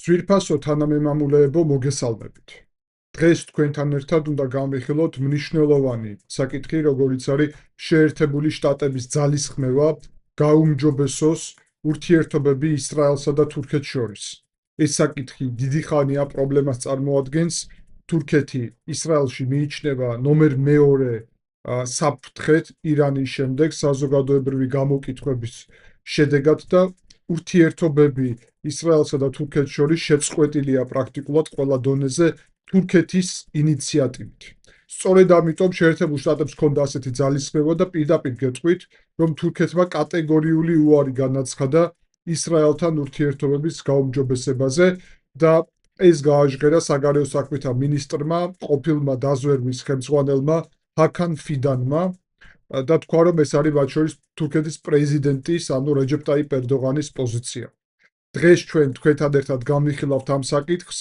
ძვირფასო თანამემამულეებო მოგესალმებით. დღეს თქვენთან ერთად უნდა გავმიხილოთ მნიშვნელოვანი საკითხი, როგორიც არის შეერთებული შტატების ძალისხმევა გაუმჯობესოს ურთიერთობები ისრაელსა და თურქეთს შორის. ეს საკითხი დიდი ხანია პრობლემას წარმოადგენს. თურქეთი ისრაელში მიიჩნევა ნომერ მეორე საფრთხედ ირანის შემდეგ საზოგადოებრივი გამოკითხვების შედეგად და ურთიერთობები ისრაელსა და თურქეთს შორის შეწყვეტილია პრაქტიკულად ყველა დონეზე თურქეთის ინიციატივით. სწორედ ამიტომ შეერთებულ შტატებს ჰქონდა ასეთი ძალისხმევა და პირდაპირ გეტყვით, რომ თურქეთმა კატეგორიული უარი განაცხადა ისრაელთან ურთიერთობების გაუმჯობესებაზე და ეს გააჟღერა საგარეო საქმეთა მინისტრმა, ყოფილმა დაზვერვის ხელმძღვანელმა ჰაკან ფიდანმა და თქვა, რომ ეს არის მათ შორის თურქეთის პრეზიდენტის, ანუ რეჯეპ ტაიპ ერდოღანის პოზიცია. დღეს ჩვენ თქვენთან ერთად გამიხილავთ ამ საკითხს,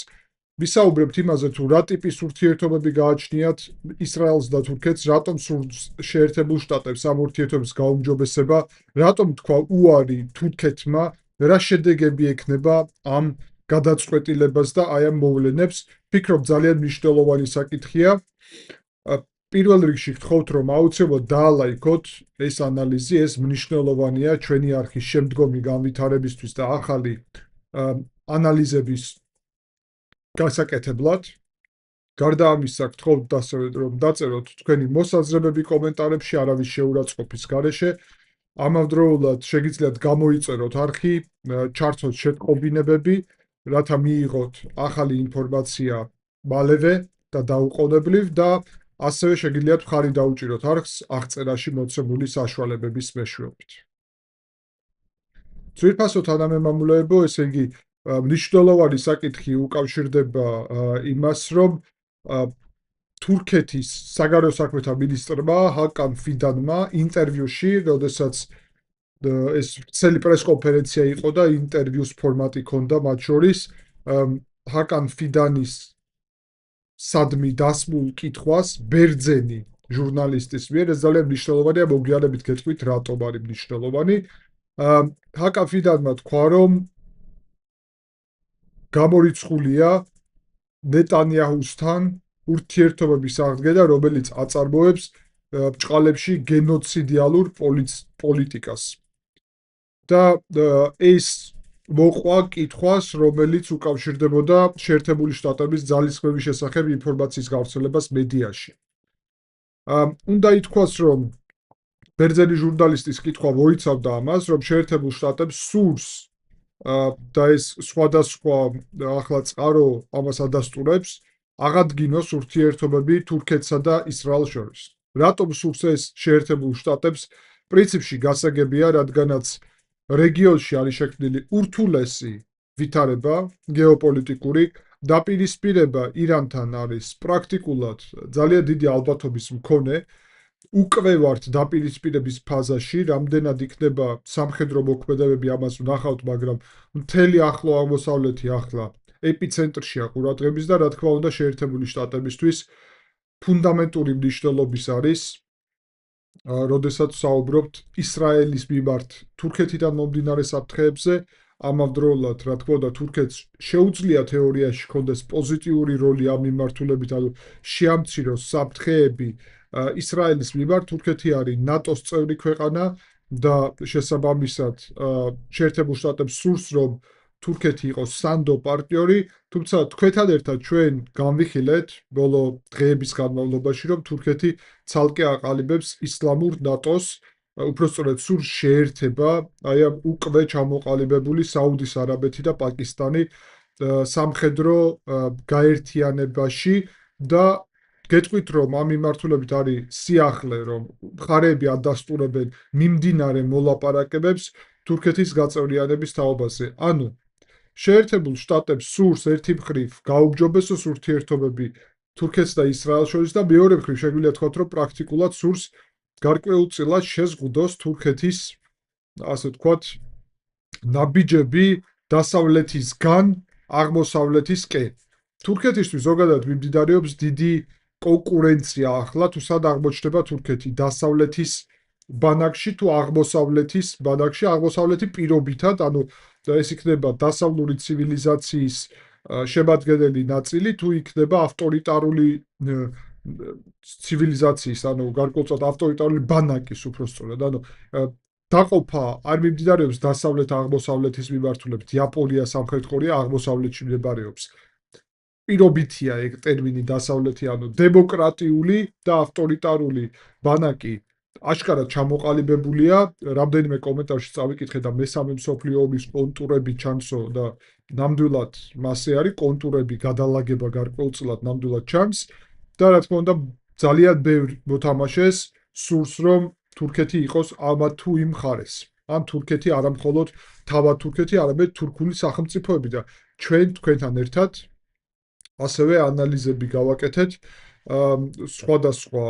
ვისაუბრებთ იმაზე, თუ რა ტიპის ურთიერთობები გააჩნიათ ისრაელს და თურქეთს, რატომ სურს შეერთებულ შტატებს ამ ურთიერთობების გაუმჯობესება, რატომ თქვა უარი თურქეთმა, რა შედეგები ექნება ამ გადაწყვეტილებას და აი ამ მოვლენებს. ვფიქრობ, ძალიან მნიშვნელოვანი საკითხია. პირველ რიგში გთხოვთ, რომ აუცილებლად დაალაიქოთ ეს ანალიზი, ეს მნიშვნელოვანია ჩვენი არხის შემდგომი განვითარებისთვის და ახალი ანალიზების გასაკეთებლად. გარდა ამისა, გთხოვთ დასწრეთ, რომ დაწეროთ თქვენი მოსაზრებები კომენტარებში, არავის შეურაცხყოფის გარეშე. ამავდროულად შეგიძლიათ გამოიწეროთ არხი, ჩართოთ შეტყობინებები, რათა მიიღოთ ახალი ინფორმაცია მალევე და დაუყოვნებლივ და ასევე შეგიძლიათ მხარი დაუჭიროთ არხს აღწერაში მოცემული საშუალებების მეშვეობით. ძვირფასო თანამემამულეებო, ესე იგი, მნიშვნელოვანი საკითხი უკავშირდება იმას, რომ თურქეთის საგარეო საქმეთა მინისტრმა ჰაკან ფიდანმა ინტერვიუში, როდესაც ეს ვრცელი პრესკონფერენცია იყო და ინტერვიუს ფორმატი ჰქონდა მათ შორის, ჰაკან ფიდანის სადმი დასმულ კითხვას ბერძენი ჟურნალისტის მიერ, ეს ძალიან მნიშვნელოვანია, მოგვიანებით გეტყვით, რატომ არის მნიშვნელოვანი. ჰაკან ფიდანმა თქვა, რომ გამორიცხულია ნეტანიაჰუსთან ურთიერთობების აღდგენა, რომელიც აწარმოებს ბრჭყალებში გენოციდიალურ პოლიტიკას. და ეს მოყვა კითხვას, რომელიც უკავშირდებოდა შეერთებული შტატების ძალისხმევის შესახებ ინფორმაციის გავრცელებას მედიაში. უნდა ითქვას, რომ ბერძენი ჟურნალისტის კითხვა მოიცავდა ამას, რომ შეერთებულ შტატებს სურს და ეს სხვადასხვა ახლა წყარო ამას ადასტურებს, აღადგინოს ურთიერთობები თურქეთსა და ისრაელს შორის. რატომ სურს ეს შეერთებულ შტატებს? პრინციპში გასაგებია, რადგანაც რეგიონში არის შექმნილი ურთულესი ვითარება გეოპოლიტიკური, დაპირისპირება ირანთან არის პრაქტიკულად ძალიან დიდი ალბათობის მქონე. უკვე ვართ დაპირისპირების ფაზაში, რამდენად იქნება სამხედრო მოქმედებები, ამას ვნახავთ, მაგრამ მთელი ახლო აღმოსავლეთი ახლა ეპიცენტრშია ყურადღების და რა თქმა უნდა შეერთებული შტატებისთვის ფუნდამენტური მნიშვნელობის არის, როდესაც საუბრობთ ისრაელის მიმართ თურქეთიდან მომდინარე საფრთხეებზე, ამავდროულად, რა თქმა უნდა, თურქეთს შეუძლია თეორიაში ჰქონდეს პოზიტიური როლი ამ მიმართულებით, ანუ შეამციროს საფრთხეები ისრაელის მიმართ. თურქეთი არის ნატოს წევრი ქვეყანა და შესაბამისად შეერთებულ შტატებს სურს, რომ თურქეთი იყოს სანდო პარტნიორი, თუმცა თქვენთან ერთად ჩვენ განვიხილეთ ბოლო დღეების განმავლობაში, რომ თურქეთი ცალკე აყალიბებს ისლამურ ნატოს, უпростоრად სურს შეერთება აი ამ უკვე ჩამოყალიბებული საუდის არაბეთი და პაკისტანი სამხედრო გაერთიანებაში და გეტყვით, რომ ამ მიმართულებით არის სიახლე, რომ მხარეები ადასტურებენ მიმდინარე მოლაპარაკებებს თურქეთის გაწევრიანების თაობაზე. ანუ შეერთებულ შტატებს სურს ერთი მხრივ გაუმჯობესოს ურთიერთობები თურქეთს და ისრაელს შორის და მეორე მხრივ შეგვიძლია თქვათ, რომ პრაქტიკულად სურს გარკვეულწილად შეზღუდოს თურქეთის, ასე ვთქვათ, ნაბიჯები დასავლეთისგან აღმოსავლეთისკენ. თურქეთისთვის ზოგადად მიმდინარეობს დიდი კონკურენცია ახლა, თუ სად აღმოჩნდება თურქეთი დასავლეთის ბანაკში თუ აღმოსავლეთის ბანაკში, აღმოსავლეთი პირობითად, ანუ ეს იქნება დასავლური ცივილიზაციის შემადგენელი ნაწილი, თუ იქნება ავტორიტარული ცივილიზაციის, ანუ გარკვეულწილად ავტორიტარული ბანაკის უბრალოდ, ანუ დაყოფა არ მიმდინარეობს დასავლეთ-აღმოსავლეთის მიმართულებით. იაპონია, სამხრეთ კორეა აღმოსავლეთში მდებარეობს. პირობითია ეგ ტერმინი დასავლეთი, ანუ დემოკრატიული და ავტორიტარული ბანაკი აშკარად ჩამოყალიბებულია. რამდენიმე კომენტარში წავიკითხე და მესამე მსოფლიო ომის კონტურები ჩანსო და ნამდვილად მასე არის კონტურები გადალაგება გარკვეულწილად ნამდვილად ჩანს და რა თქმა უნდა ძალიან ბევრი მოთამაშეს სურს რომ თურქეთი იყოს ამა თუ იმ მხარეს. ან თურქეთი არა მხოლოდ თავად თურქეთი, არამედ თურქული სახელმწიფოები და ჩვენ თქვენთან ერთად ასევე ანალიზები გავაკეთეთ სხვადასხვა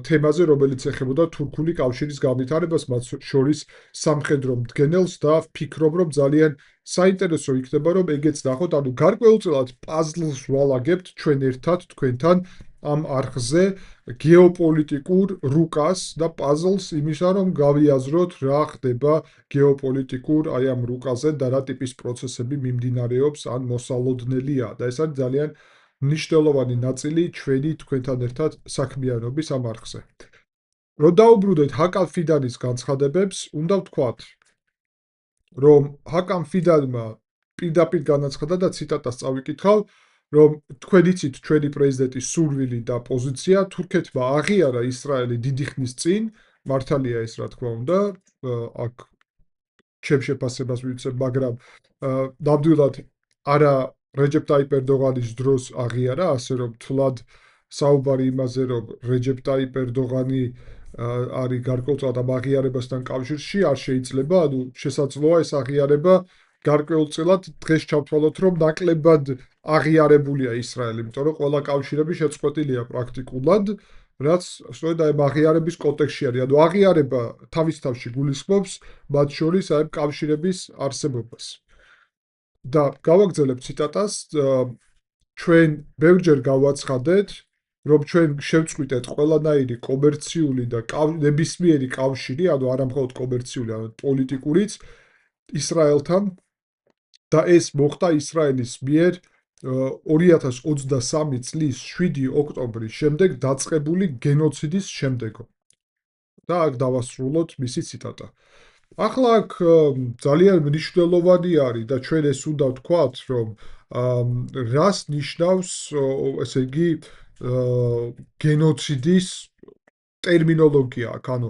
თემაზე, რომელიც ეხებოდა თურქული კავშირის განვითარებას, მათ შორის სამხედრო მდგენელს და ვფიქრობ, რომ ძალიან საინტერესო იქნება, რომ ეგეც ნახოთ, ანუ გარკვეულწილად პაზლს ვალაგებთ ჩვენ ერთად თქვენთან ამ არხზე გეოპოლიტიკურ რუკას და პაზლს იმისა, რომ გავიაზროთ რა ხდება გეოპოლიტიკურ აი ამ რუკაზე და რა ტიპის პროცესები მიმდინარეობს ან მოსალოდნელია და ეს არის ძალიან მნიშვნელოვანი ნაწილი ჩვენი თქვენთან ერთად საქმიანობის ამ არხზე. რომ დაუბრუნდეთ ჰაკან ფიდანის განცხადებებს, უნდა ვთქვათ, რომ ჰაკან ფიდანმა პირდაპირ განაცხადა და ციტატას წავიკითხავ, რომ თქვენ იცით ჩვენი პრეზიდენტის სურვილი და პოზიცია, თურქეთმა აღიარა ისრაელი დიდი ხნის წინ, მართალია ეს რა თქმა უნდა, აქ ჩემ შეფასებას მივიცემ, მაგრამ ნამდვილად არა რეჯეპ ტაიპ ერდოღანის დროს აღიარა, ასე რომ თვლად საუბარი იმაზე, რომ რეჯეპ ტაიპ ერდოღანი არის გარკვეულწილად ამ აღიარებასთან კავშირში, არ შეიძლება, ანუ შესაძლოა ეს აღიარება გარკვეულწილად დღეს ჩავთვალოთ, რომ ნაკლებად აღიარებულია ისრაელი, იმიტომ რომ ყველა კავშირები შეწყვეტილია პრაქტიკულად, რაც სწორედ აი აღიარების კონტექსტში არის. ანუ აღიარება თავის თავში გულისხმობს მათ შორის აი კავშირების არსებობას. და გავაგრძელებ ციტატას, ჩვენ ბევრჯერ გავაცხადეთ, რომ ჩვენ შევწყვიტეთ ყველანაირი კომერციული და ნებისმიერი კავშირი, ანუ არა მხოლოდ კომერციული, არამედ პოლიტიკურიც ისრაელთან და ეს მოხდა ისრაელის მიერ 2023 წლის 7 ოქტომბრის შემდეგ დაწყებული გენოციდის შემდეგო. და აქ დავასრულოთ მისი ციტატა. ახლა აქ ძალიან მნიშვნელოვანი არის და ჩვენ ეს უნდა ვთქვათ, რომ რას ნიშნავს, ესე იგი, გენოციდის ტერმინოლოგია აქ, ანუ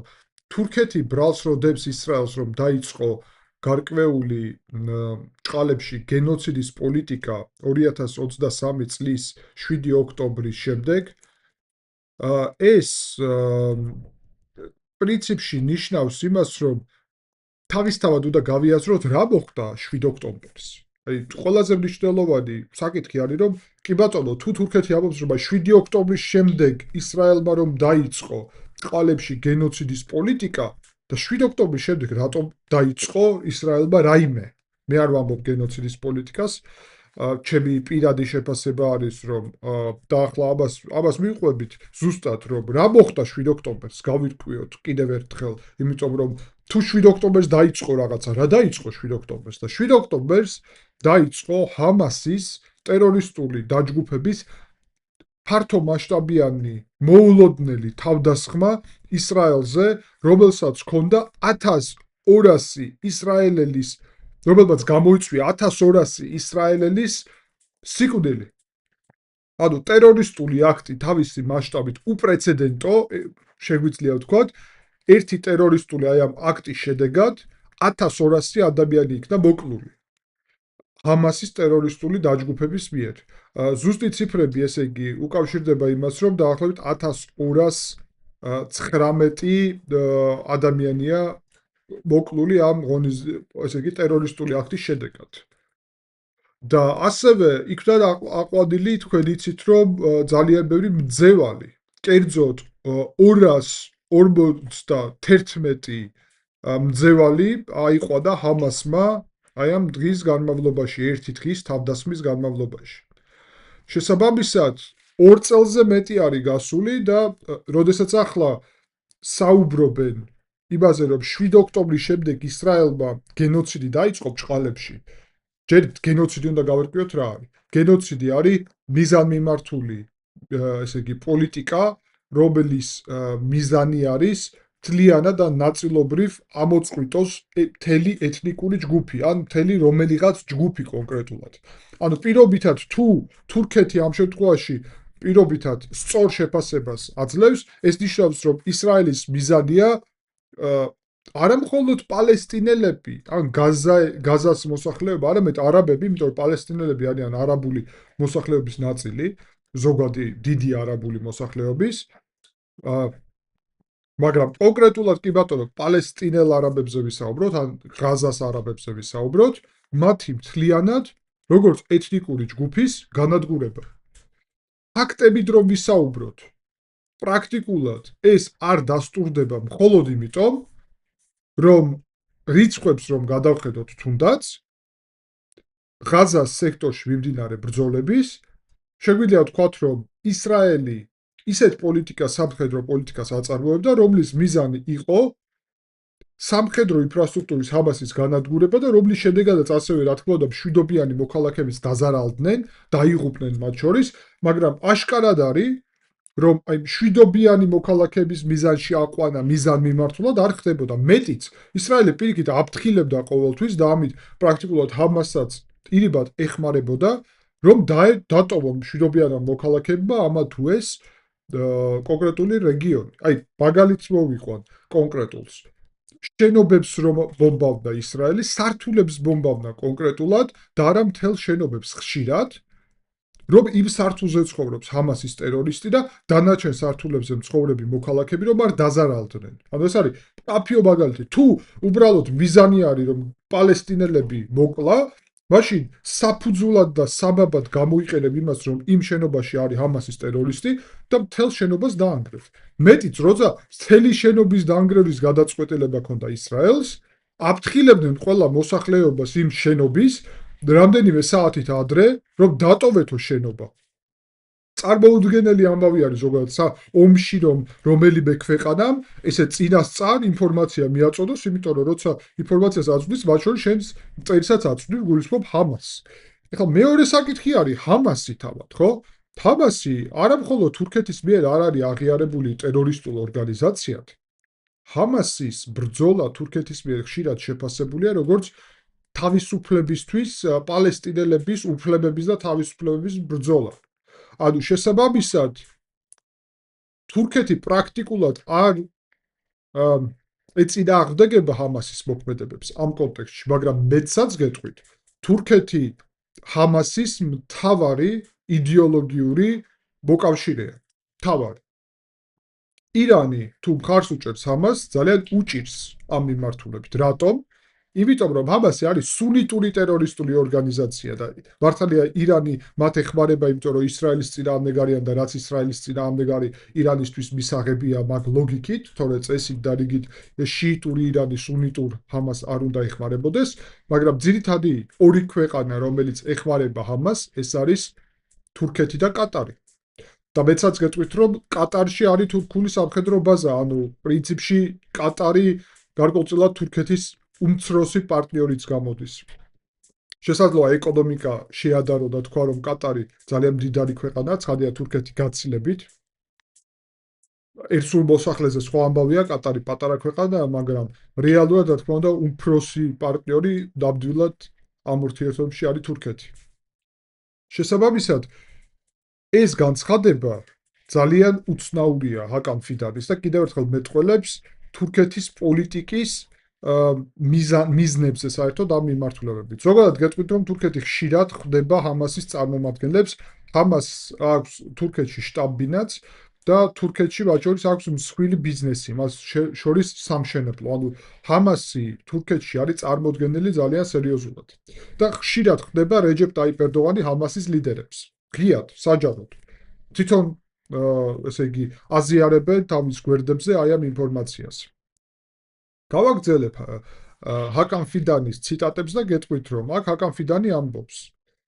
თურქეთი ბრალს რო დებს ისრაელს, რომ დაიწყო გარკვეული ჭყალებში გენოციდის პოლიტიკა 2023 წლის 7 ოქტომბრის შემდეგ, ეს პრინციპში ნიშნავს იმას, რომ თავისთავად უნდა გავიაზროთ რა მოხდა 7 ოქტომბერს. აი, ყველაზე მნიშვნელოვანი საკითხი არის, რომ კი ბატონო, თუ თურქეთი ამბობს, რომ 7 ოქტომბრის შემდეგ ისრაელმა რომ დაიწყო ჭყალებში გენოციდის პოლიტიკა და 7 ოქტომბრის შემდეგ რატომ დაიწყო ისრაელმა რაიმე? მე არ ვამბობ გენოციდის პოლიტიკას. ჩემი პირადი შეფასება არის, რომ და ახლა ამას მივყვებით ზუსტად, რომ რა მოხდა 7 ოქტომბერს, გავირკვიოთ კიდევ ერთხელ, იმიტომ რომ თუ 7 ოქტომბერს დაიწყო რაღაცა, რა დაიწყო 7 ოქტომბერს და 7 ოქტომბერს დაიწყო ჰამასის ტერორისტული დაჯგუფების ფართომასშტაბიანი მოულოდნელი თავდასხმა ისრაელზე, რომელსაც ჰქონდა 1200 ისრაელელის, რომელმაც გამოიწვია 1200 ისრაელელის სიკვდილი. ანუ ტერორისტული აქტი თავისი მასშტაბით უპრეცედენტო, შეგვიძლია ვთქვათ, ერთი ტერორისტული აი ამ აქტის შედეგად 1200 ადამიანი იქნა მოკლული ჰამასის ტერორისტული დაჯგუფების მიერ. ზუსტი ციფრები, ესე იგი, უკავშირდება იმას, რომ დაახლოებით 1219 ადამიანია მოკლული ამ ესე იგი ტერორისტული აქტის შედეგად. და ასევე იქნა აყვანილი, თქვენ იცით, რომ ძალიან ბევრი მძევალი, კერძოდ 251 მძევალი აიყვანა ჰამასმა აი ამ დღის განმავლობაში, ერთი დღის თავდასხმის განმავლობაში. შესაბამისად, 2 წელზე მეტი არის გასული და როდესაც ახლა საუბრობენ იმაზე, რომ 7 ოქტომბრის შემდეგ ისრაელმა გენოციდი დაიწყო ბჭყალებში. ჯერ გენოციდი უნდა გავერკვიოთ რა არის. გენოციდი არის მიზანმიმართული, ესე იგი, პოლიტიკა, რომელიც მიზანი არის თლიანად და ნაწილობრივ ამოწყვიტოს მთელი ეთნიკური ჯგუფი, ან მთელი რომელიღაც ჯგუფი კონკრეტულად. ანუ პირობითად თუ თურქეთი ამ შემთხვევაში პირობითად სწორ შეფასებას აძლევს, ეს ნიშნავს, რომ ისრაელის მიზანია არა მხოლოდ პალესტინელები, ან გაზას მოსახლეობა, არამედ არაბები, იმიტომ რომ პალესტინელები არიან არაბული მოსახლეობის ნაწილი, ზოგადი დიდი არაბული მოსახლეობის, მაგრამ კონკრეტულად კი ბატონო, პალესტინელ არაბებზე ვისაუბროთ, ან გაზას არაბებზე ვისაუბროთ, მათი მთლიანად როგორც ეთნიკური ჯგუფის განადგურება. ფაქტებით რომ ვისაუბროთ, პრაქტიკულად ეს არ დასტურდება მხოლოდ იმიტომ, რომ რიცხვებს რომ გადავხედოთ თუნდაც, ღაზას სექტორში მიმდინარე ბრძოლების, შეგვიძლია ვთქვათ, რომ ისრაელი ისეთ სამხედრო პოლიტიკას აწარმოებდა, რომლის მიზანი იყო სამხედრო ინფრასტრუქტურის ჰამასის განადგურება და რომლის შედეგადაც ასევე რა თქმა უნდა მშვიდობიანი მოქალაქეებიც დაზარალდნენ, დაიღუპნენ მათ შორის, მაგრამ აშკარად არის, რომ აი მშვიდობიანი მოქალაქეების მიზანში აყვანა მიზანმიმართულად არ ხდებოდა. მეტიც, ისრაელი პირიქით აფრთხილებდა ყოველთვის და ამით პრაქტიკულად ჰამასაც ირიბად ეხმარებოდა, რომ დატოვონ მშვიდობიან მოქალაქეებმა ამა თუ ეს კონკრეტული რეგიონი. აი, მაგალითს მოვიყვან კონკრეტულს. შენობებს რომ ბომბავდა ისრაელი, სართულებს ბომბავდა კონკრეტულად და არა მთელ შენობებს ხშირად, რომ იმ სართულზე ცხოვრობს ჰამასის ტერორისტი და დანარჩენ სართულებზე მცხოვრები მოქალაქეები რომ არ დაზარალდნენ. ანუ ეს არის პაფიო მაგალითი. თუ უბრალოდ მიზანი არის რომ პალესტინელები მოკლა, მაშინ საფუძვლად და საბაბად გამოიყენებ იმას, რომ იმ შენობაში არის ჰამასის ტერორისტი და მთელ შენობას დაანგრევს. მეტიც, როცა მთელი შენობის დაანგრევის გადაწყვეტილება ჰქონდა ისრაელს, აფრთხილებდნენ ყველა მოსახლეობას იმ შენობის რამდენიმე საათით ადრე, რომ დატოვეთო შენობა. წარმოუდგენელი ამბავი არის ზოგადად ომში, რომ რომელიმე ქვეყანამ ესე წინასწარ ინფორმაცია მიაწოდოს, იმიტომ რომ როცა ინფორმაციას აწვდის, მათ შორის შენს წერისაც აწვდის, გულისხმობ ჰამასს. ეხლა მეორე საკითხი არის ჰამასი თავად, ხო? ჰამასი არა მხოლოდ თურქეთის მიერ არ არის აღიარებული ტერორისტულ ორგანიზაციად. ჰამასის ბრძოლა თურქეთის მიერ ხშირად შეფასებულია როგორც თავისუფლებისთვის, პალესტინელების უფლებების და თავისუფლებების ბრძოლა. ანუ შესაბამისად, თურქეთი პრაქტიკულად არ ეწინააღმდეგება ჰამასის მოქმედებებს ამ კონტექსტში, მაგრამ მეცაც გეტყვით, თურქეთი ჰამასის მთავარი იდეოლოგიური მოკავშირეა. მთავარი. ირანი თუ მხარს უჭერს ჰამასს, ძალიან უჭირს ამ მიმართულებით. რატომ? იმიტომ რომ ჰამასი არის სუნიტური ტერორისტული ორგანიზაცია და მართალია ირანი მათ ეხმარება, იმიტომ რომ ისრაელის წინააღმდეგ არიან და რაც ისრაელის წინააღმდეგ არის ირანისთვის მისაღებია მაგ ლოგიკით, თორე წესით და რიგით შიიტური ირანი სუნიტურ ჰამას არ უნდა ეხმარებოდეს, მაგრამ ძირითადი ორი ქვეყანა, რომელიც ეხმარება ჰამას, ეს არის თურქეთი და კატარი. და მეცაც გეტყვით, რომ კატარში არის თურქული სამხედრო ბაზა, ანუ პრინციპში კატარი გარკვეულწილად თურქეთის უმცროსი პარტნიორიც გამოდის. შესაძლოა ეკონომიკა შეადარო და თქვა, რომ კატარი ძალიან მდიდარი ქვეყანაა, ცხადია თურქეთი გაცილებით. ერთ სულ მოსახლეზე სხვა ამბავია, კატარი პატარა ქვეყანაა, მაგრამ რეალურად რა თქმა უნდა უმცროსი პარტნიორი ნამდვილად ამ ურთიერთობებში არის თურქეთი. შესაბამისად, ეს განცხადება ძალიან უცნაურია ჰაკან ფიდანის და კიდევ ერთხელ მეტყველებს თურქეთის პოლიტიკის მიზნებზე საერთოდ ამ მიმართულებებით. ზოგადად გეტყვით, რომ თურქეთი ხშირად ხვდება ჰამასის წარმომადგენლებს, ჰამასს აქვს თურქეთში შტაბ-ბინაც და თურქეთში მათ შორის აქვს მსხვილი ბიზნესი, მას შორის სამშენებლო. ანუ ჰამასი თურქეთში არის წარმოდგენილი ძალიან სერიოზულად. და ხშირად ხვდება რეჯეპ ტაიპ ერდოღანი ჰამასის ლიდერებს. ღიად, საჯაროდ. თვითონ ესე იგი აზიარებენ თავის გვერდებზე აი ამ ინფორმაციას. გავაგრძელებ ჰაკან ფიდანის ციტატებს და გეტყვით, რომ აქ ჰაკან ფიდანი ამბობს,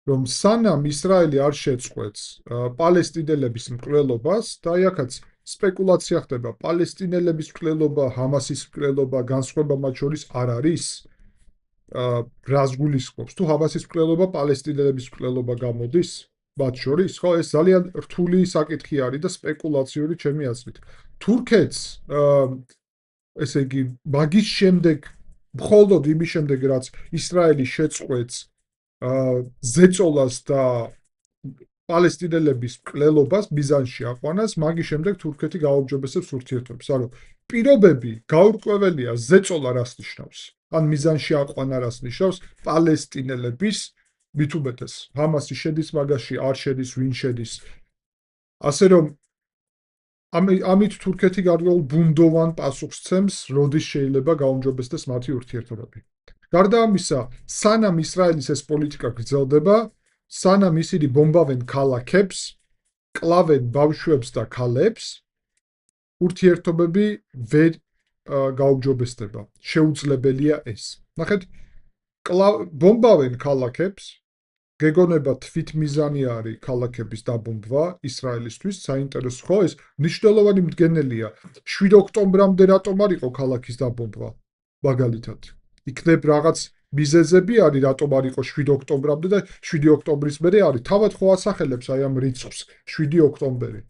რომ სანამ ისრაელი არ შეწყვეტს პალესტინელების მკვლელობას და აი აქაც სპეკულაცია ხდება, პალესტინელების მკვლელობა, ჰამასის მკვლელობა, განსხვავება მათ შორის არ არის. რას გულისხმობს? თუ ჰამასის მკვლელობა, პალესტინელების მკვლელობა გამოდის მათ შორის, ხო, ეს ძალიან რთული საკითხი არის და სპეკულაციური ჩემი აზრით. თურქეთს ესე იგი, მაგის შემდეგ, მხოლოდ იმის შემდეგ, რაც ისრაელი შეწყვეტს ზეწოლას და პალესტინელების მკვლელობას მიზანში აყვანას, მაგის შემდეგ თურქეთი გააუმჯობესებს ურთიერთობებს. ანუ პირობები გაურკვეველია, ზეწოლა რას ნიშნავს? ან მიზანში აყვანა რას ნიშნავს? პალესტინელების მით უმეტეს ჰამასი შედის მაგაში, არ შედის, ვინ შედის. ასე რომ ამით თურქეთი გარკვეულ ბუნდოვან პასუხს ცემს, როდის შეიძლება გაუმჯობესდეს მათი ურთიერთობები. გარდა ამისა, სანამ ისრაელის ეს პოლიტიკა გრძელდება, სანამ ისინი ბომბავენ ქალაქებს, კლავენ ბავშვებს და ქალებს, ურთიერთობები ვერ გაუმჯობესდება. შეუძლებელია ეს. ნახეთ, ბომბავენ ქალაქებს, გეგონება თვითმიზანი არის ქალაქების დაბომბვა ისრაელისთვის, საინტერესო ხო ეს მნიშვნელოვანი მდგენელია. 7 ოქტომბრამდე რატომ არ იყო ქალაქის დაბომბვა? მაგალითად, იქნებ რაღაც მიზეზები არის, რატომ არ იყო 7 ოქტომბრამდე და 7 ოქტომბრის მერე არის. თავად ხო ასახელებს აი ამ რიცხვს 7 ოქტომბერი.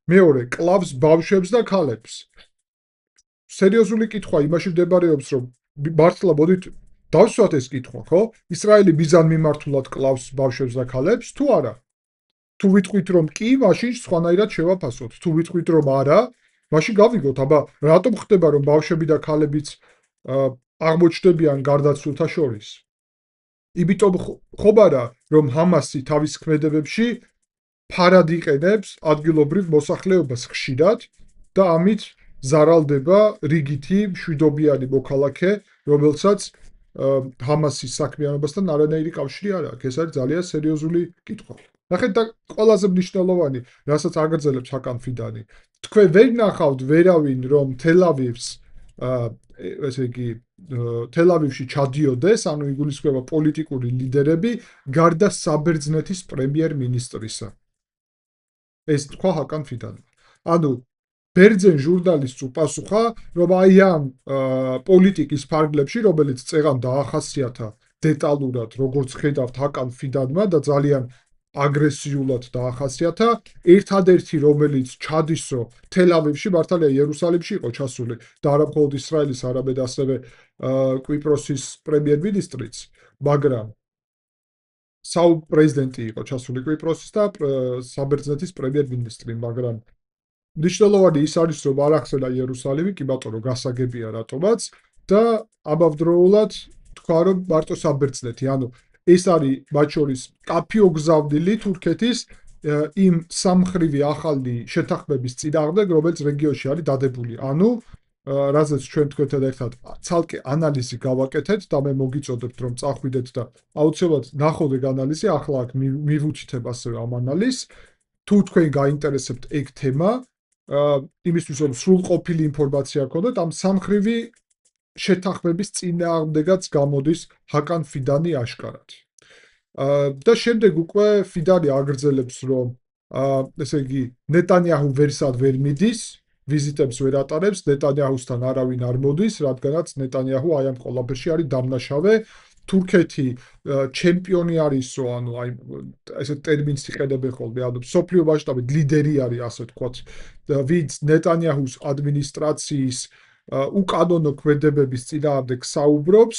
მეორე, კლავს ბავშვებს და ქალებს. სერიოზული კითხვა იმაში მდებარეობს, რომ მართლა მოდით დავსვათ ეს კითხვა, ხო? ისრაელი მიზანმიმართულად კლავს ბავშვებს და ქალებს, თუ არა? თუ ვიტყვით, რომ კი, მაშინ სხვანაირად შევაფასოთ. თუ ვიტყვით, რომ არა, მაშინ გავიგოთ, აბა, რატომ ხდება, რომ ბავშვები და ქალებიც აღმოჩნდებიან გარდაცვლილთა შორის? იმიტომ ხობარა, რომ ჰამასი თავის ქმედებებში ფარად იყენებს ადგილობრივ მოსახლეობას ხშირად და ამით ზარალდება რიგითი მშვიდობიანი მოქალაქე, რომელსაც ჰამასის საქმიანობასთან არანაირი კავშირი არ აქვს. ეს არის ძალიან სერიოზული კითხვა. ნახეთ და ყველაზე მნიშვნელოვანი, რასაც აგრძელებს ჰაკან ფიდანი. თქვენ ვერ ნახავთ ვერავინ, რომ თელ-ავივს ესე იგი თელ-ავივში ჩადიოდეს, ანუ იგულისხმება პოლიტიკური ლიდერები, გარდა საბერძნეთის პრემიერ-მინისტრისა. ეს თქვა ჰაკან ფიდანმა. ანუ ბერძენ ჟურნალისტს უპასუხა, რომ აი ამ პოლიტიკის ფარგლებში, რომელიც წეღან დაახასიათა დეტალურად, როგორც ხედავთ ჰაკან ფიდანმა და ძალიან აგრესიულად დაახასიათა, ერთადერთი რომელიც ჩადისო თელ-ავივში, მართალია იერუსალიმში იყო ჩასული და არა მხოლოდ ისრაელის, არამედ ასევე კვიპროსის პრემიერ-მინისტრიც, მაგრამ პრეზიდენტი იყო ჩასული კვიპროსის და საბერძნეთის პრემიერ-მინისტრი, მაგრამ მნიშვნელოვანი ის არის, რომ არ ახსენა იერუსალიმი, კი ბატონო, გასაგებია რატომაც და ამავდროულად თქვა, რომ მარტო საბერძნეთი, ანუ ეს არის მათ შორის კაფიო გზავნილი თურქეთის იმ სამხრივი ახალი შეთანხმების წინააღმდეგ, რომელიც რეგიონში არის დადებული. ანუ რაზეც ჩვენ თქვენთან ერთად ცალკე ანალიზი გავაკეთეთ და მე მოგიწოდებთ, რომ წახვიდეთ და აუცილებლად ნახოთ ეგ ანალიზი, ახლა აქ მივუჩითებ ასევე ამ ანალიზს. თუ თქვენ გაინტერესებთ ეგ თემა, იმისთვის რომ სრულყოფილი ინფორმაცია გქონდეთ, ამ სამხრივი შეთანხმების წინააღმდეგაც გამოდის ჰაკან ფიდანი აშკარად. და შემდეგ უკვე ფიდანი აგრძელებს, რომ ესე იგი ნეტანიაჰუ ვერსად ვერ მიდის, ვიზიტებს ვერ ატარებს, ნეტანიაჰუსთან არავინ არ მოდის, რადგანაც ნეტანიაჰუ აი ამ ყველაფერში არის დამნაშავე. თურქეთი ჩემპიონი არისო, ანუ აი ესე ტერმინს იყენებენ ხოლმე, ანუ სოფლიო მასშტაბით ლიდერი არის, ასე ვთქვათ, ვინც ნეტანიაჰუს ადმინისტრაციის უკანონო ქმედებების წინააღმდეგ საუბრობს,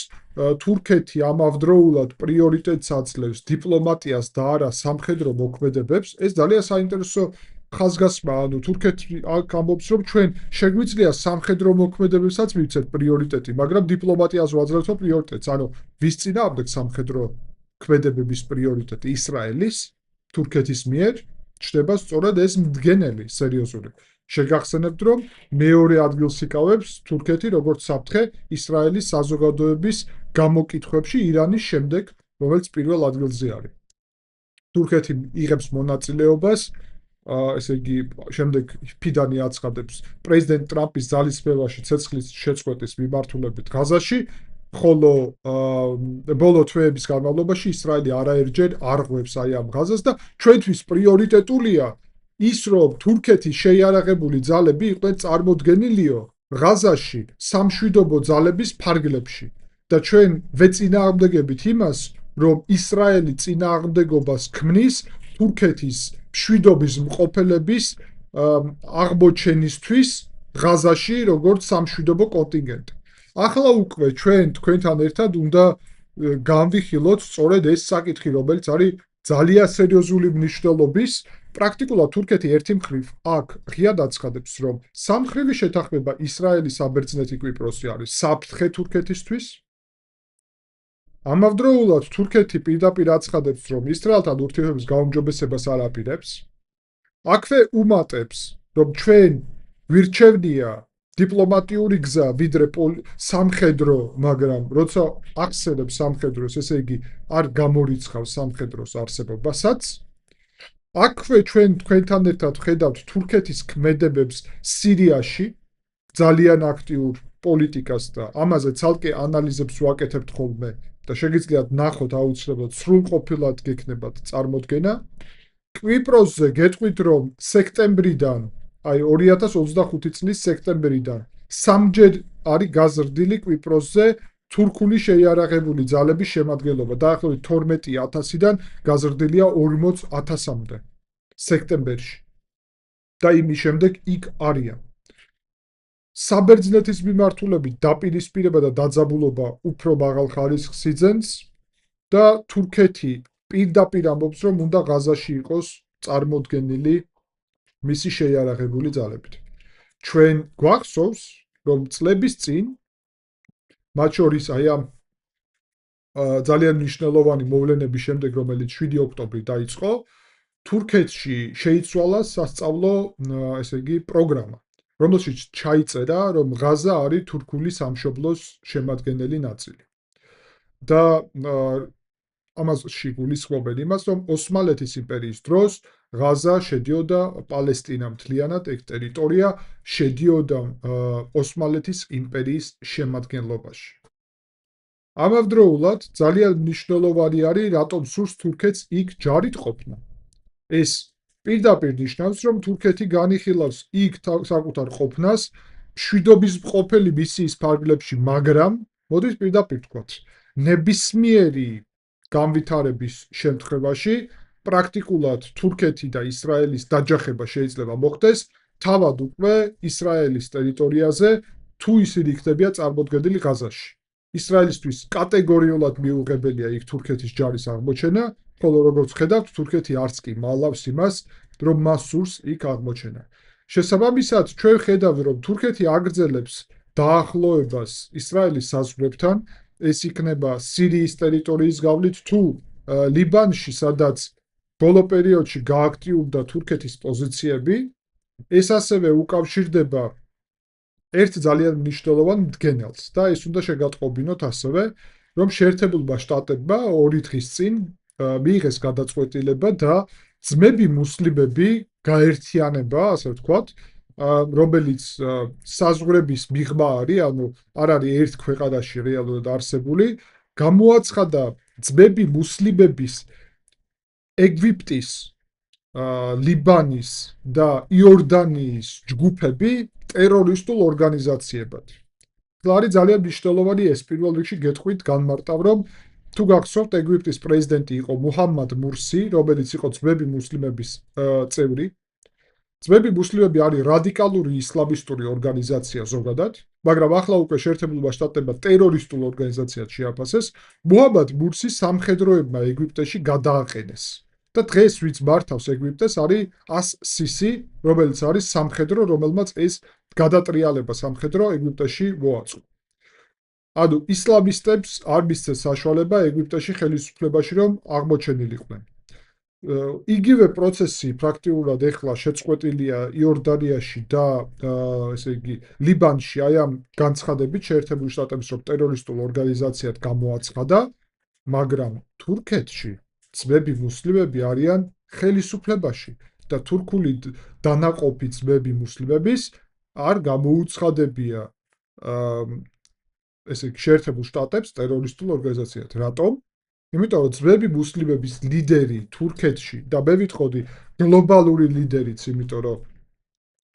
თურქეთი ამავდროულად პრიორიტეტს აძლევს დიპლომატიას და არა სამხედრო მოქმედებებს. ეს ძალიან საინტერესო ხაზგასმაა, ანუ თურქეთი აქ ამბობს, რომ ჩვენ შეგვიძლია სამხედრო მოქმედებებსაც მივცეთ პრიორიტეტი, მაგრამ დიპლომატიას ვაძლევთ პრიორიტეტს. ანუ ვის წინააღმდეგ სამხედრო ქმედებების პრიორიტეტი? ისრაელის, თურქეთის მიერ ჩნდება სწორედ ეს მდგენელი სერიოზული. შეგახსენებთ, რომ მეორე ადგილს იკავებს თურქეთი, როგორც საფრთხე ისრაელის საზოგადოების გამოკითხვებში ირანის შემდეგ, რომელიც პირველ ადგილზე არის. თურქეთი იღებს მონაწილეობას, ესე იგი, შემდეგ ფიდანი აცხადებს პრეზიდენტ ტრამპის ძალისხმევაში ცეცხლის შეწყვეტის მიმართულებით ღაზაში, ხოლო ბოლო თვეების განმავლობაში ისრაელი არაერჯერ არ ღვევს აი ამ ღაზას და ჩვენთვის პრიორიტეტულია ის რომ თურქეთის შეიარაღებული ძალები იყვნენ წარმოდგენილიო ღაზაში სამშვიდობო ძალების ფარგლებში და ჩვენ ვეწინააღმდეგებით იმას, რომ ისრაელი წინააღმდეგობას ქმნის თურქეთის მშვიდობის მყოფელების აღმოჩენისთვის ღაზაში როგორც სამშვიდობო კონტინგენტი. ახლა უკვე ჩვენ თქვენთან ერთად უნდა განვიხილოთ სწორედ ეს საკითხი, რომელიც არის ძალიან სერიოზული მნიშვნელობის. პრაქტიკულად თურქეთი ერთი მხრივ აქ ღიად აცხადებს, რომ სამხრივი შეთანხმება ისრაელის საბერძნეთი კვიპროსი არის საფრთხე თურქეთისთვის. ამავდროულად თურქეთი პირდაპირ აცხადებს, რომ ისრაელთან ურთიერთობის გაუმჯობესებას არ აპირებს. აქვე უმატებს, რომ ჩვენ გვირჩევნია დიპლომატიური გზა ვიდრე სამხედრო, მაგრამ როცა ახსენებს სამხედროს, ესე იგი არ გამორიცხავს სამხედროს არსებობასაც. აქვე ჩვენ თქვენთან ერთად ვხედავთ თურქეთის ქმედებებს სირიაში, ძალიან აქტიურ პოლიტიკას და ამაზე ცალკე ანალიზებს ვაკეთებთ ხოლმე და შეგიძლიათ ნახოთ აუცილებლად სრულყოფილად გექნებათ წარმოდგენა. კვიპროსზე გეტყვით, რომ სექტემბრიდან, აი 2025 წლის სექტემბრიდან სამჯერ არის გაზრდილი კვიპროსზე თურქული შეიარაღებული ძალების შემადგენლობა. დაახლოებით 12,000-დან გაზრდილია 40,000-მდე სექტემბერში. და იმის შემდეგ იქ არიან. საბერძნეთის მიმართულებით დაპირისპირება და დაძაბულობა უფრო მაღალ ხარისხს იძენს და თურქეთი პირდაპირ ამბობს, რომ უნდა ღაზაში იყოს წარმოდგენილი მისი შეიარაღებული ძალებით. ჩვენ გვახსოვს, რომ წლების წინ, მათ შორის აი ამ ძალიან მნიშვნელოვანი მოვლენების შემდეგ, რომელიც 7 ოქტომბრი დაიწყო, თურქეთში შეიცვალა სასწავლო, ესე იგი, პროგრამა, რომელშიც ჩაიწერა, რომ ღაზა არის თურქული სამშობლოს შემადგენელი ნაწილი. და ამაში გულისხმობენ იმას, რომ ოსმალეთის იმპერიის დროს ღაზა შედიოდა პალესტინა მთლიანად, ეგ ტერიტორია შედიოდა ოსმალეთის იმპერიის შემადგენლობაში. ამავდროულად ძალიან მნიშვნელოვანი არის, რატომ სურს თურქეთს იქ ჯარით ყოფნა. ეს პირდაპირ ნიშნავს, რომ თურქეთი განიხილავს იქ საკუთარ ყოფნას მშვიდობის მყოფელი მისიის ფარგლებში, მაგრამ მოდით პირდაპირ ვთქვათ, ნებისმიერი განვითარების შემთხვევაში პრაქტიკულად თურქეთი და ისრაელის დაჯახება შეიძლება მოხდეს თავად უკვე ისრაელის ტერიტორიაზე, თუ ისინი იქნებიან წარმოდგენილი ღაზაში. ისრაელისთვის კატეგორიულად მიუღებელია იქ თურქეთის ჯარის აღმოჩენა, ხოლო როგორც ხედავთ, თურქეთი არც კი მალავს იმას, რომ მას სურს იქ აღმოჩენა. შესაბამისად, ჩვენ ხედავთ, რომ თურქეთი აგრძელებს დაახლოებას ისრაელის საზღვრებთან, ეს იქნება სირიის ტერიტორიის გავლით თუ ლიბანში, სადაც ბოლო პერიოდში გააქტიურდა თურქეთის პოზიციები, ეს ასევე უკავშირდება ერთ ძალიან მნიშვნელოვან მდგენელს და ეს უნდა შეგატყობინოთ ასევე, რომ შეერთებულმა შტატებმა 2 დღის წინ მიიღეს გადაწყვეტილება და ძმები მუსლიმები გაერთიანება, ასე ვთქვათ, რომელიც საზღვრების მიღმა არის, ანუ არ არის ერთ ქვეყანაში რეალურად არსებული, გამოაცხადა ძმები მუსლიმების ეგვიპტის, ლიბანის და იორდანიის ჯგუფები ტერორისტულ ორგანიზაციებად. არის ძალიან მნიშვნელოვანი ეს პირველ რიგში გეტყვით განმარტავ, რომ თუ გახსოვთ, ეგვიპტის პრეზიდენტი იყო მუჰამად მურსი, რომელიც იყო ძმები მუსლიმების წევრი. ძმები მუსლიმები არის რადიკალური ისლამისტური ორგანიზაცია ზოგადად, მაგრამ ახლა უკვე შეერთებულმა შტატებმა ტერორისტულ ორგანიზაციად შეაფასეს. მუჰამად მურსი სამხედროებმა ეგვიპტეში გადააყენეს. და დღეს ვინც მართავს ეგვიპტეს არის as-Sisi, რომელიც არის სამხედრო, რომელმაც ეს გადატრიალება სამხედრო ეგვიპტეში მოაწყო. ანუ ისლამისტებს არ მისცეს საშუალება ეგვიპტეში ხელისუფლებაში რომ აღმოჩენილიყვნენ. იგივე პროცესი პრაქტიკულად ეხლა შეწყვეტილია იორდანიაში და ესე იგი ლიბანში, აი ამ განცხადებით შეერთებული შტატების რომ ტერორისტულ ორგანიზაციად გამოაცხადა, მაგრამ თურქეთში ძმები მუსლიმები არიან ხელისუფლებაში და თურქული დანაყოფი ძმები მუსლიმების არ გამოუცხადებია ესე იგი შეერთებულ შტატებს ტერორისტულ ორგანიზაციად. რატომ? იმიტომ რომ ძმები მუსლიმების ლიდერი თურქეთში და მე ვიტყოდი გლობალური ლიდერიც, იმიტომ რომ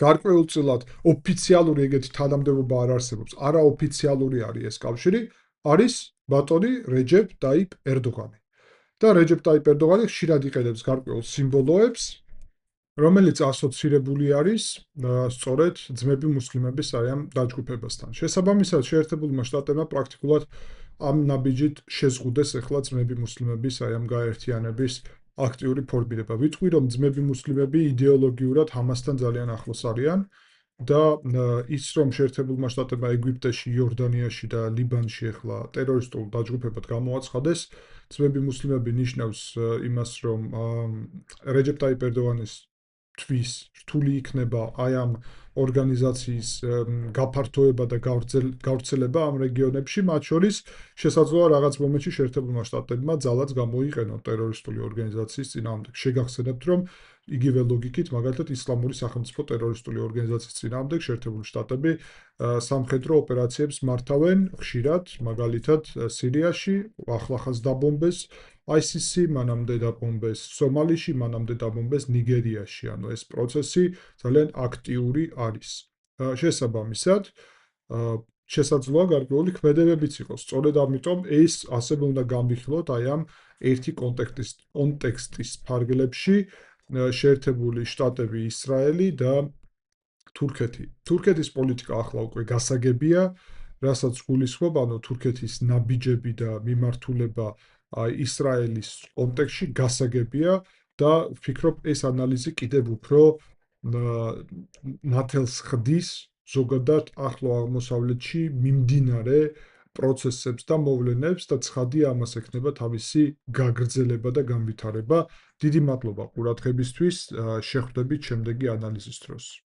გარკვეულწილად ოფიციალური ეგეთი თანამდებობა არ არსებობს, არაოფიციალური არის ეს კავშირი, არის ბატონი რეჯეპ ტაიპ ერდოღანი. და რეჯეპ ტაიპ ერდოღანი ხშირად იყენებს გარკვეულ სიმბოლოებს, რომელიც ასოცირებული არის სწორედ ძმები მუსლიმების აი ამ დაჯგუფებასთან. შესაბამისად, შეერთებულმა შტატებმა პრაქტიკულად ამ ნაბიჯით შეზღუდეს ახლა ძმები მუსლიმების აი ამ გაერთიანების აქტიური ფორმირება. ვიტყვი, რომ ძმები მუსლიმები იდეოლოგიურად ჰამასთან ძალიან ახლოს არიან და ის რომ შეერთებულმა შტატებმა ეგვიპტეში, იორდანიაში და ლიბანში ახლა ტერორისტულ დაჯგუფებად გამოაცხადეს, ძმები მუსლიმები ნიშნავს იმას, რომ რეჯეპ ტაიპ ერდოღანის თვის რთული იქნება აი ამ ორგანიზაციის გაფართოება და გავრცელება ამ რეგიონებში, მათ შორის შესაძლოა რაღაც მომენტში შეერთებულმა შტატებმა ძალაც გამოიყენონ ტერორისტული ორგანიზაციის წინააღმდეგ. შეგახსენებთ, რომ იგივე ლოგიკით, მაგალითად, ისლამური სახელმწიფო ტერორისტული ორგანიზაციის წინააღმდეგ შეერთებული შტატები სამხედრო ოპერაციებს მართავენ ხშირად, მაგალითად, სირიაში, ახლახანს დაბომბეს ISIS-ი, მანამდე დაბომბეს სომალიში, მანამდე დაბომბეს ნიგერიაში. ანუ ეს პროცესი ძალიან აქტიური არის. შესაბამისად, შესაძლოა გარკვეული ქმედებებიც იყოს. სწორედ ამიტომ ეს ასევე უნდა გამიხილოთ აი ამ ერთი კონტექსტის ფარგლებში შეერთებული შტატები, ისრაელი და თურქეთი. თურქეთის პოლიტიკა ახლა უკვე გასაგებია, რასაც გულისხმობ, ანუ თურქეთის ნაბიჯები და მიმართულება ისრაელის კონტექსტში გასაგებია და ვფიქრობ, ეს ანალიზი კიდევ უფრო ნათელს ხდის ზოგადად ახლო აღმოსავლეთში მიმდინარე პროცესებს და მოვლენებს და ცხადია ამას ექნება თავისი გაგრძელება და განვითარება. დიდი მადლობა ყურადღებისთვის, შეხვდებით შემდეგი ანალიზის დროს.